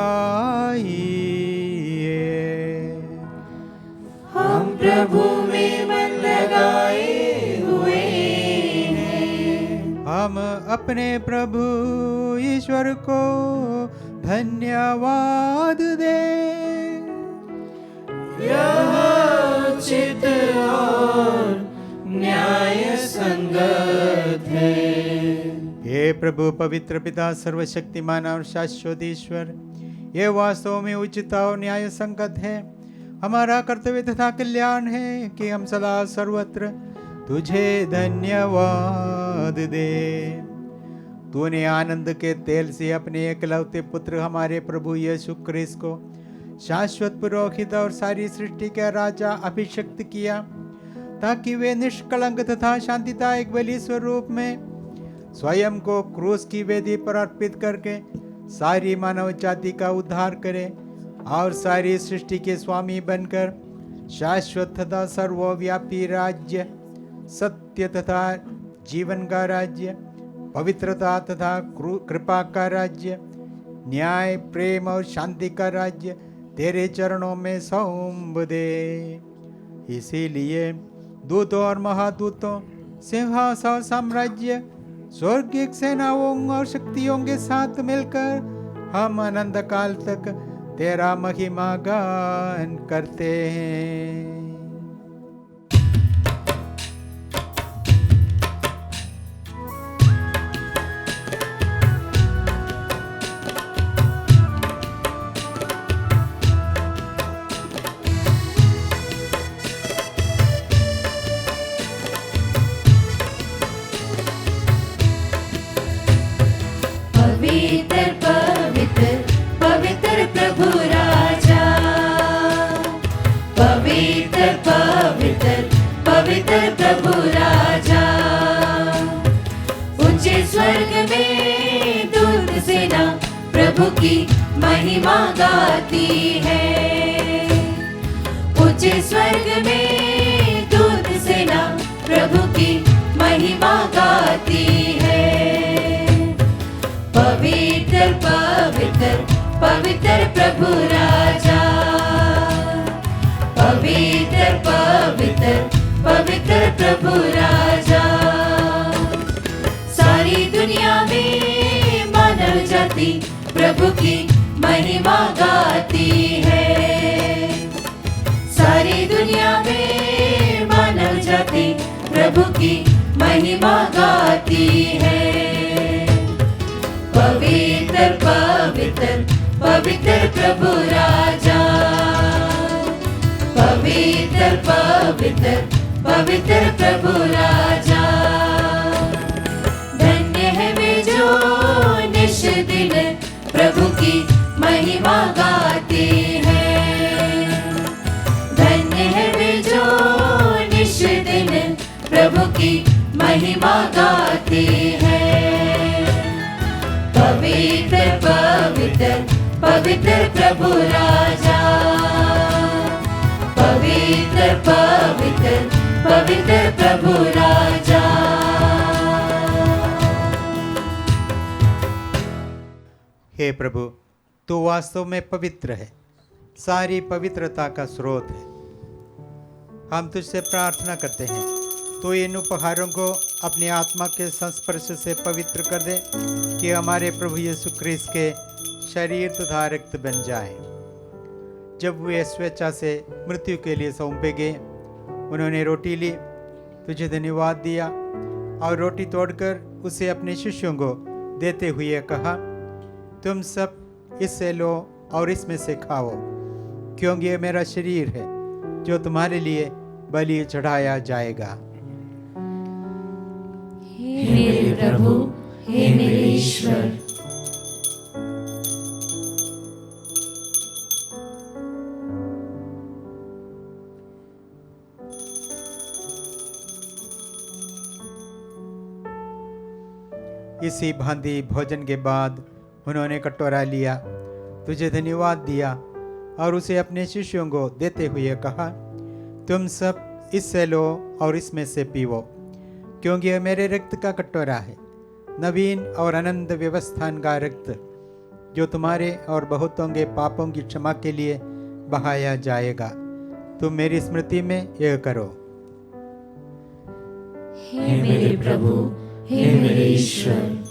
हम प्रभु में मन लगाए हुए हैं। हम अपने प्रभु ईश्वर को धन्यवाद दें। यह उचित और न्याय संगत है। हे प्रभु पवित्र पिता सर्वशक्तिमान और शाश्वत ईश्वर, ये वास्तव में उचित और न्याय संगत है। हमारा कर्तव्य तथा कल्याण है कि हम सदा सर्वत्र तुझे धन्यवाद दे। तूने आनंद के तेल से अपने एकलौते पुत्र हमारे प्रभु यीशु ख्रिस्त को शाश्वत पुरोहित और सारी सृष्टि का राजा अभिषिक्त किया, ताकि वे निष्कलंक तथा शांतिदायक बलि स्वरूप में स्वयं को क्रूस की वेदी पर अर्पित करके सारी मानव जाति का उद्धार करे और सारी सृष्टि के स्वामी बनकर शाश्वत तथा सर्वव्यापी राज्य, सत्य तथा जीवन का राज्य, पवित्रता तथा कृपा का राज्य, न्याय, प्रेम और शांति का राज्य तेरे चरणों में सौंप दे। इसीलिए दूतों और महादूतों, सिंहासन और साम्राज्य, स्वर्गीय सेनाओं और शक्तियों के साथ मिलकर हम अनंत काल तक तेरा महिमा गान करते हैं। पवित्र पवित्र पवित्र प्रभु राजा। पवित्र पवित्र पवित्र प्रभु राजा। ऊंचे स्वर्ग में दूत सेना प्रभु की महिमा गाती है। ऊंचे स्वर्ग में दूत सेना प्रभु की महिमा गाती है। पवित्र पवित्र पवित्र प्रभु राजा। पवित्र पवित्र पवित्र प्रभु राजा। सारी दुनिया में मानव जाति प्रभु की महिमा गाती है। सारी दुनिया में मानव जाति प्रभु की महिमा गाती है। पवित्र पवित्र पवित्र प्रभु राजा। पवित्र पवित्र पवित्र प्रभु राजा। धन्य है वे जो निश दिन प्रभु की महिमा गाते हैं। धन्य है वे जो निश दिन प्रभु की महिमा गाते हैं। पवित्र पवित्र पवित्र प्रभु राजा। पवित्र पवित्र पवित्र प्रभु राजा। हे प्रभु, तू वास्तव में पवित्र है, सारी पवित्रता का स्रोत है। हम तुझसे प्रार्थना करते हैं, तो इन उपहारों को अपनी आत्मा के संस्पर्श से पवित्र कर दे, कि हमारे प्रभु यीशु ख्रिस्त के शरीर तथा रक्त बन जाए। जब वे स्वेच्छा से मृत्यु के लिए सौंपे गए, उन्होंने रोटी ली, तुझे धन्यवाद दिया और रोटी तोड़कर उसे अपने शिष्यों को देते हुए कहा, तुम सब इससे लो और इसमें से खाओ, क्योंकि ये मेरा शरीर है जो तुम्हारे लिए बलि चढ़ाया जाएगा। हे मेरे प्रभु, हे मेरे ईश्वर। इसी भांति भोजन के बाद उन्होंने कटोरा लिया, तुझे धन्यवाद दिया और उसे अपने शिष्यों को देते हुए कहा, तुम सब इससे लो और इसमें से पीवो, क्योंकि यह मेरे रक्त का कटोरा है, नवीन और अनंत व्यवस्थान का रक्त, जो तुम्हारे और बहुतों के पापों की क्षमा के लिए बहाया जाएगा। तुम मेरी स्मृति में यह करो। हे मेरे प्रभु, हे मेरे ईश्वर।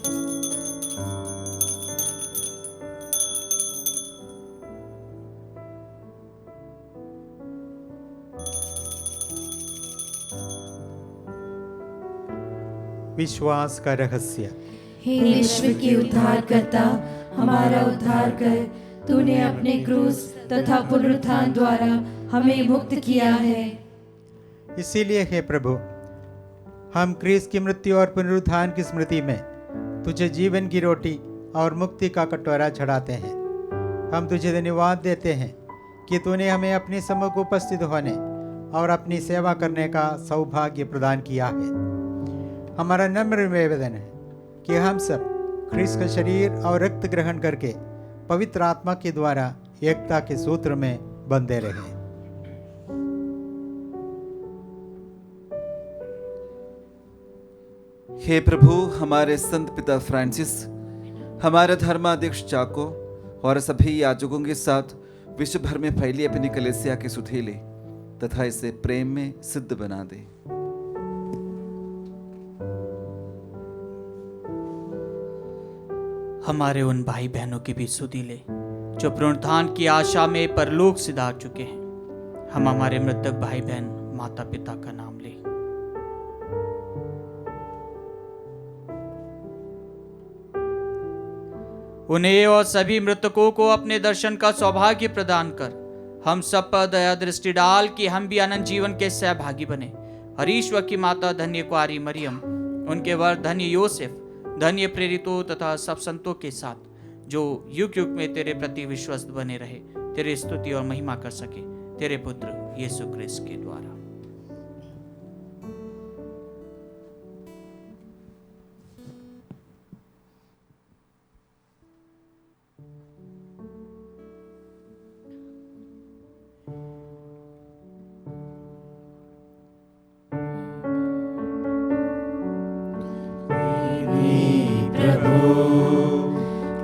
विश्वास का रहस्य। हे विश्व के उद्धारकर्ता, हमारा उद्धार कर। तूने अपने क्रूस तथा पुनरुत्थान द्वारा हमें मुक्त किया है। इसीलिए हे प्रभु, हम क्रिस्त की मृत्यु और पुनरुत्थान की स्मृति में तुझे जीवन की रोटी और मुक्ति का कटोरा चढ़ाते हैं। हम तुझे धन्यवाद देते हैं कि तूने हमें अपने सम्मुख उपस्थित होने और अपनी सेवा करने का सौभाग्य प्रदान किया है। हमारा नम्र निवेदन है कि हम सब क्रिस्त का शरीर और रक्त ग्रहण करके पवित्र आत्मा के द्वारा एकता के सूत्र में बंधे रहें। हे प्रभु, हमारे संत पिता फ्रांसिस, हमारे धर्माध्यक्ष चाको और सभी याजकों के साथ विश्व भर में फैली अपनी कलीसिया के सुधीले तथा इसे प्रेम में सिद्ध बना दे। हमारे उन भाई बहनों के भी सुधीले जो पुनरुत्थान की आशा में परलोक सिधार चुके हैं। हम हमारे मृतक भाई बहन माता पिता का नाम लें। उन्हें और सभी मृतकों को अपने दर्शन का सौभाग्य प्रदान कर हम सब पर दया दृष्टि डाल कि हम भी अनंत जीवन के सहभागी बने। और ईश्वर की माता धन्य कुआरी मरियम, उनके वर धन्य योसेफ, धन्य प्रेरितों तथा सब संतों के साथ जो युग युग में तेरे प्रति विश्वस्त बने रहे, तेरी स्तुति और महिमा कर सके, तेरे पुत्र यीशु क्रिस्त के द्वारा।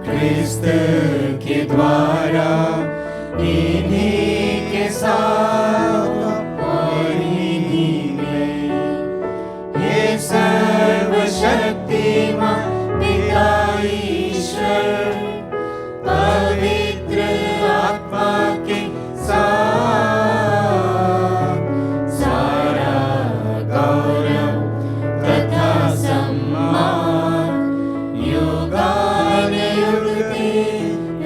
क्रिस्त के द्वारा इन्हीं के साथ और इन्हीं में ये सर्वशक्तिमान पिता ईश्वर पवित्र आत्मा के साथ सारा गौरव तथा सम्मान युगानुयुग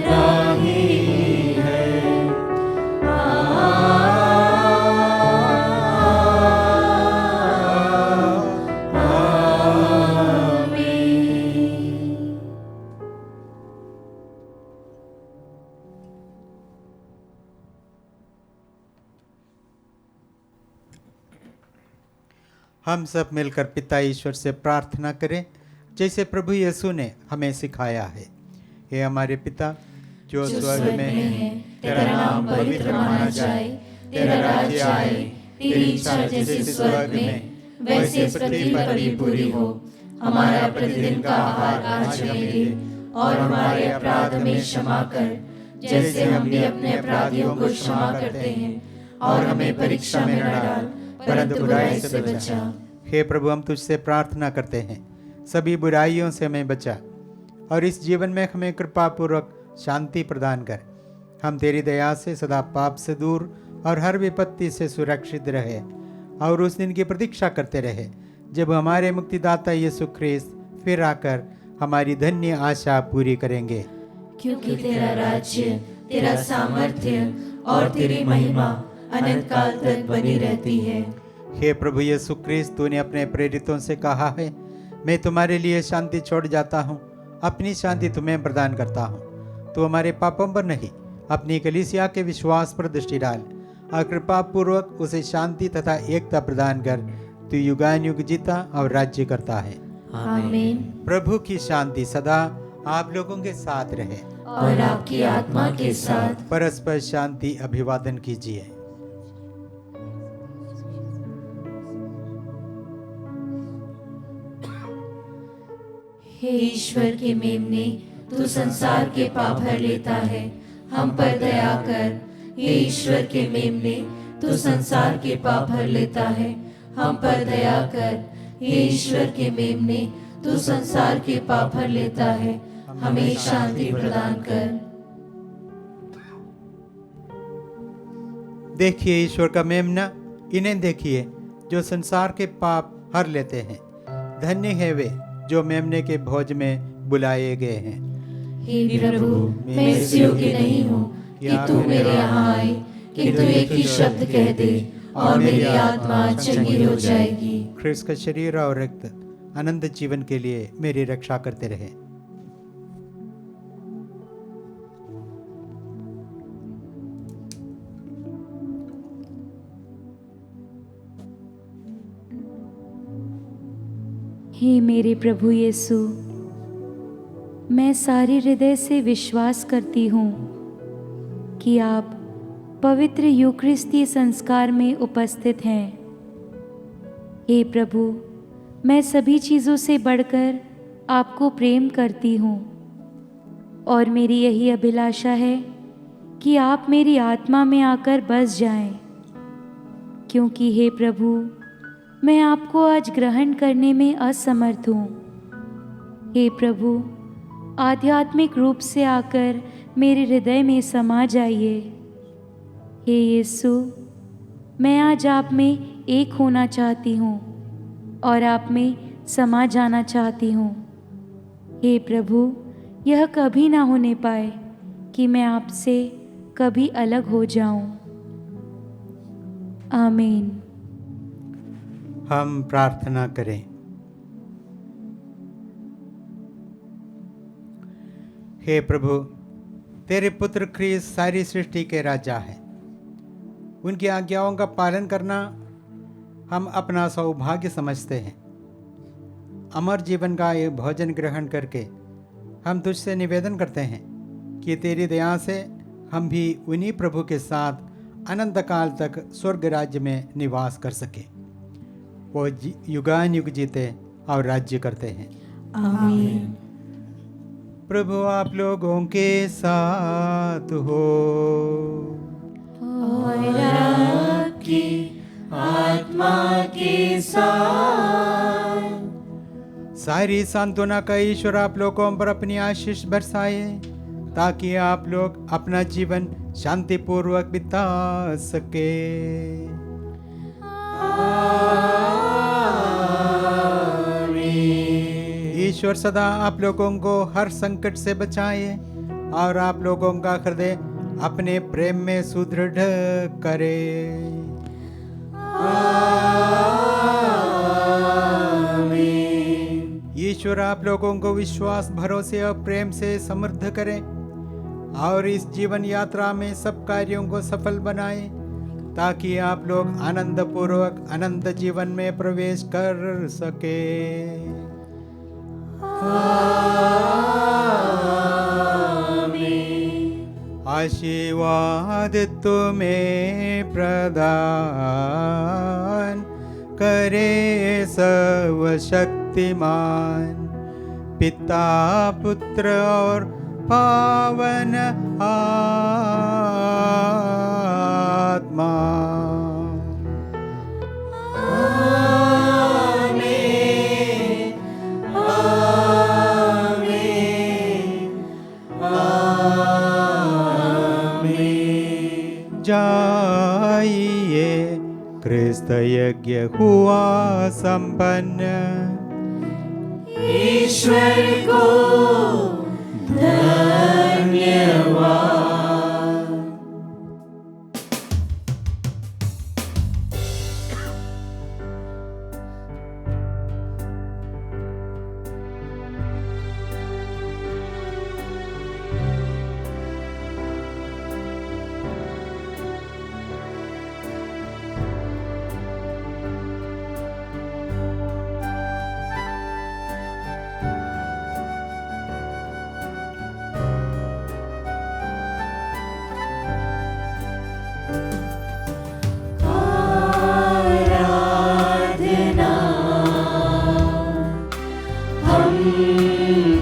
राही है। हम सब मिलकर पिता ईश्वर से प्रार्थना करें जैसे प्रभु यीशु ने हमें सिखाया है। हे हमारे पिता जो स्वर्ग में है, तेरा नाम पवित्र माना जाए, तेरा राज्य आए, तेरी इच्छा जैसे स्वर्ग में वैसे पृथ्वी पर भी पूरी हो। हमारा प्रतिदिन का आहार आज हमें दे और हमारे अपराध हमें क्षमा कर जैसे हम भी अपने अपराधियों को क्षमा करते हैं, और हमें परीक्षा में न डाल परंतु बुराई से बचा। हे प्रभु, हम तुझसे प्रार्थना करते हैं, सभी बुराइयों से हमें बचा और इस जीवन में हमें कृपा पूर्वक शांति प्रदान कर। हम तेरी दया से सदा पाप से दूर और हर विपत्ति से सुरक्षित रहे और उस दिन की प्रतीक्षा करते रहे जब हमारे मुक्तिदाता यीशु ख्रीस्त फिर आकर हमारी धन्य आशा पूरी करेंगे। क्योंकि तेरा राज्य, तेरा सामर्थ्य और तेरी महिमा अनंत काल तक बनी रहती है। हे प्रभु यीशु ख्रीस्त, तूने अपने प्रेरितों से कहा है, मैं तुम्हारे लिए शांति छोड़ जाता हूँ, अपनी शांति तुम्हें प्रदान करता हूँ। तू हमारे पापों पर नहीं, अपनी कलीसिया के विश्वास पर दृष्टि डाल और कृपा पूर्वक उसे शांति तथा एकता प्रदान कर। तू युगान युग जीता और राज्य करता है। आमीन। प्रभु की शांति सदा आप लोगों के साथ रहे और आपकी आत्मा के साथ। परस्पर शांति अभिवादन कीजिए। हे ईश्वर के मेमने, तू संसार के पाप हर लेता है, हम पर दया कर। हे ईश्वर के मेमने, तू संसार के पाप हर लेता है, हम पर दया कर। हे ईश्वर के मेमने, तू संसार के पाप हर लेता है, हमें शांति प्रदान कर। देखिए ईश्वर का मेमना, इन्हें देखिए जो संसार के पाप हर लेते हैं। धन्य है वे जो मेमने के भोज में बुलाए गए हैं। हे प्रभु, मैं इस योग्य नहीं हूँ कि तू मेरे यहाँ आए, कि तू एक ही शब्द कह दे और मेरी आत्मा चंगी हो जाएगी। ख्रिस्त का शरीर और रक्त अनंत जीवन के लिए मेरी रक्षा करते रहे। हे मेरे प्रभु यीशु, मैं सारे हृदय से विश्वास करती हूँ कि आप पवित्र यूकरिस्ती संस्कार में उपस्थित हैं। हे प्रभु, मैं सभी चीज़ों से बढ़कर आपको प्रेम करती हूँ और मेरी यही अभिलाषा है कि आप मेरी आत्मा में आकर बस जाएं, क्योंकि हे प्रभु, मैं आपको आज ग्रहण करने में असमर्थ हूँ। हे प्रभु, आध्यात्मिक रूप से आकर मेरे हृदय में समा जाइए। हे यीशु, मैं आज आप में एक होना चाहती हूँ और आप में समा जाना चाहती हूँ। हे प्रभु, यह कभी ना होने पाए कि मैं आपसे कभी अलग हो जाऊं। आमीन। हम प्रार्थना करें। हे प्रभु, तेरे पुत्र ख्रीस्त सारी सृष्टि के राजा हैं। उनकी आज्ञाओं का पालन करना हम अपना सौभाग्य समझते हैं। अमर जीवन का ये भोजन ग्रहण करके हम तुझसे निवेदन करते हैं कि तेरी दया से हम भी उन्हीं प्रभु के साथ अनंत काल तक स्वर्ग राज्य में निवास कर सके। वो युगान युग जीते और राज्य करते हैं। आमीन। प्रभु आप लोगों के साथ हो और आपकी आत्मा के साथ। सारी सांत्वना का ईश्वर आप लोगों पर अपनी आशीष बरसाए, ताकि आप लोग अपना जीवन शांतिपूर्वक बिता सके। ईश्वर सदा आप लोगों को हर संकट से बचाए और आप लोगों का हृदय अपने प्रेम में सुदृढ़ करे। ईश्वर आप लोगों को विश्वास, भरोसे और प्रेम से समृद्ध करे और इस जीवन यात्रा में सब कार्यों को सफल बनाए, ताकि आप लोग आनंद पूर्वक अनंत जीवन में प्रवेश कर सके। आशीर्वाद तुम्हें प्रदान करे सर्वशक्तिमान पिता, पुत्र और पावन आत्मा। आमीन। आमीन। क्रिस्त यज्ञ हुआ संपन्न। ईश्वर को धन्यवाद।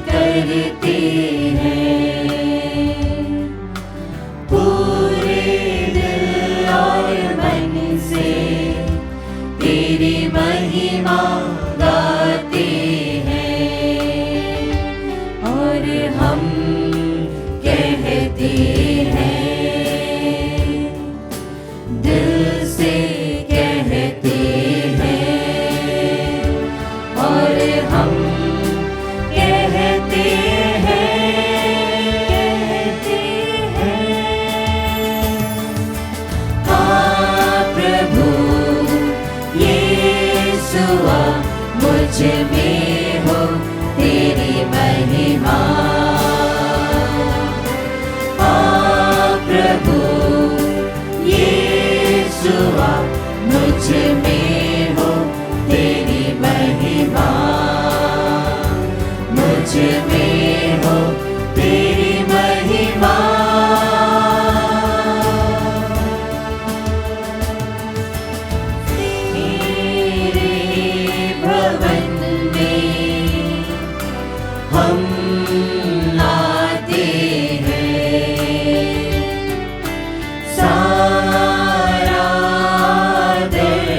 करते हैं पूरे दिल और मन से, तेरी महिमा गाते हैं। और हम कहते हैं, दिल से कहते हैं, और हम कहते हैं, हाँ प्रभु यीशुआ, मुझ में हो तेरी महिमा। हाँ प्रभु यीशुआ, मुझ में हो तेरी महिमा, मुझ में हो तेरी महिमा। तेरे भवन में हम आते हैं, सारा आदर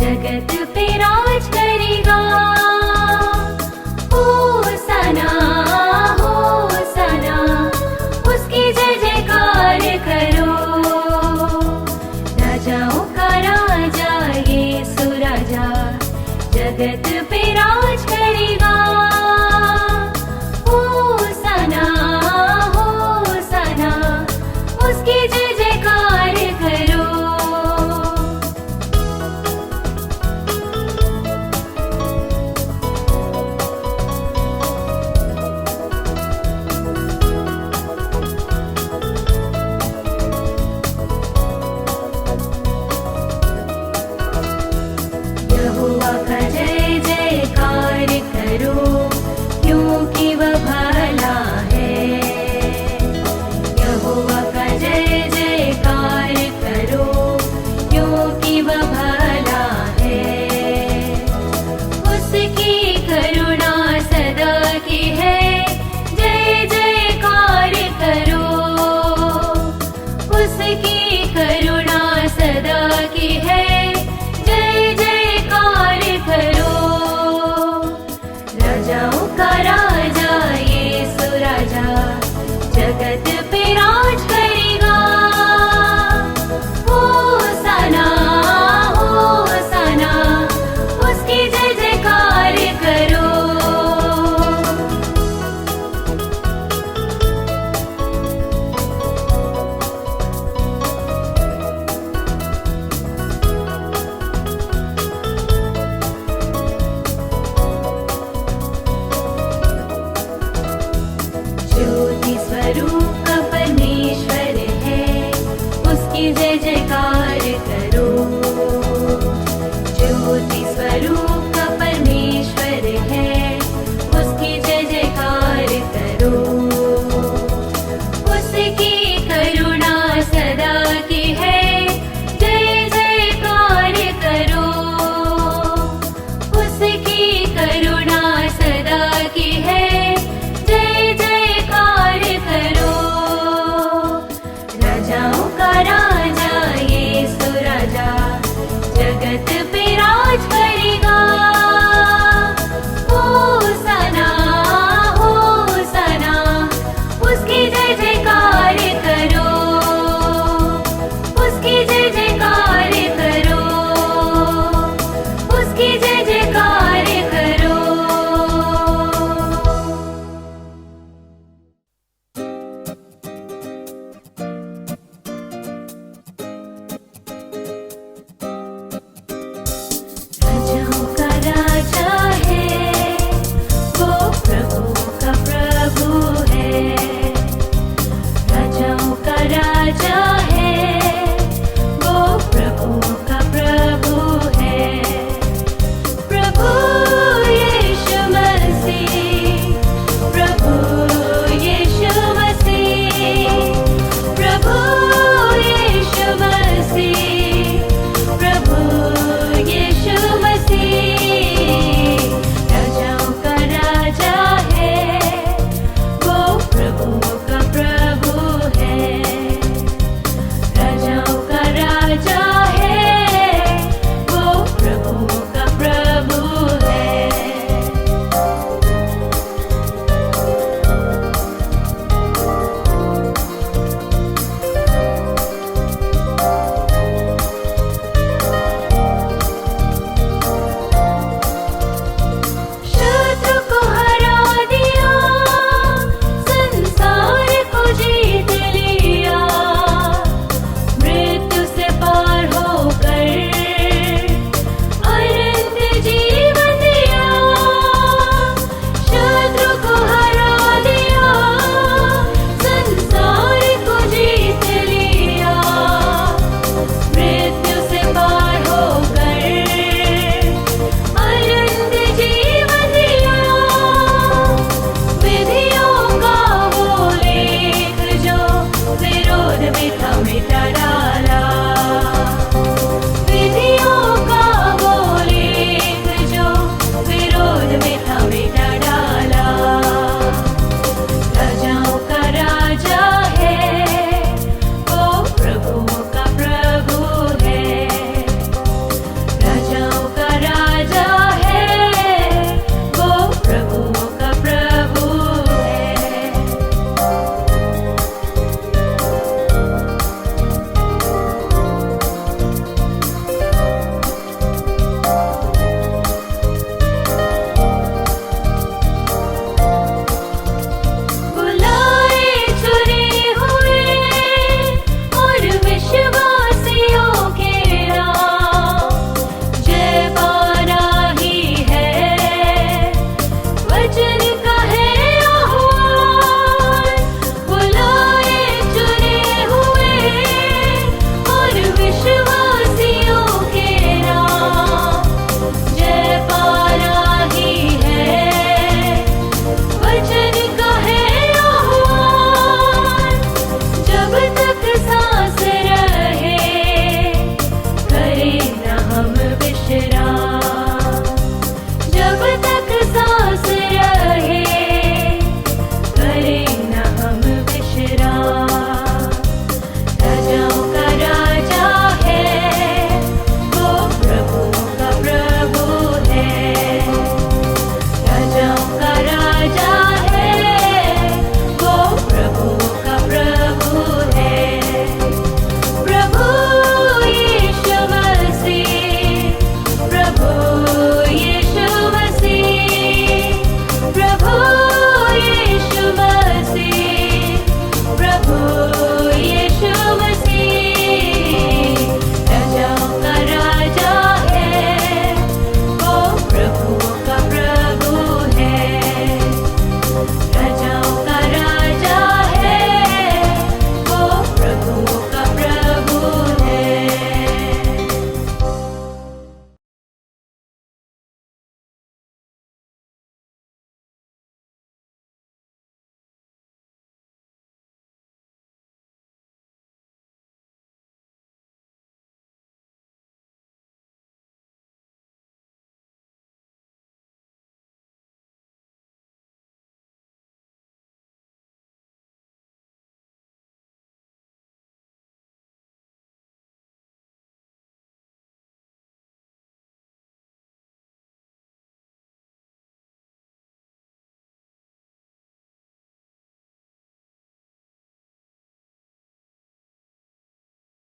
जगत पे राज करेगा। होसना होसना, उसकी जय जयकार करो। राजाओं का राजा यीशु राजा, जगत पे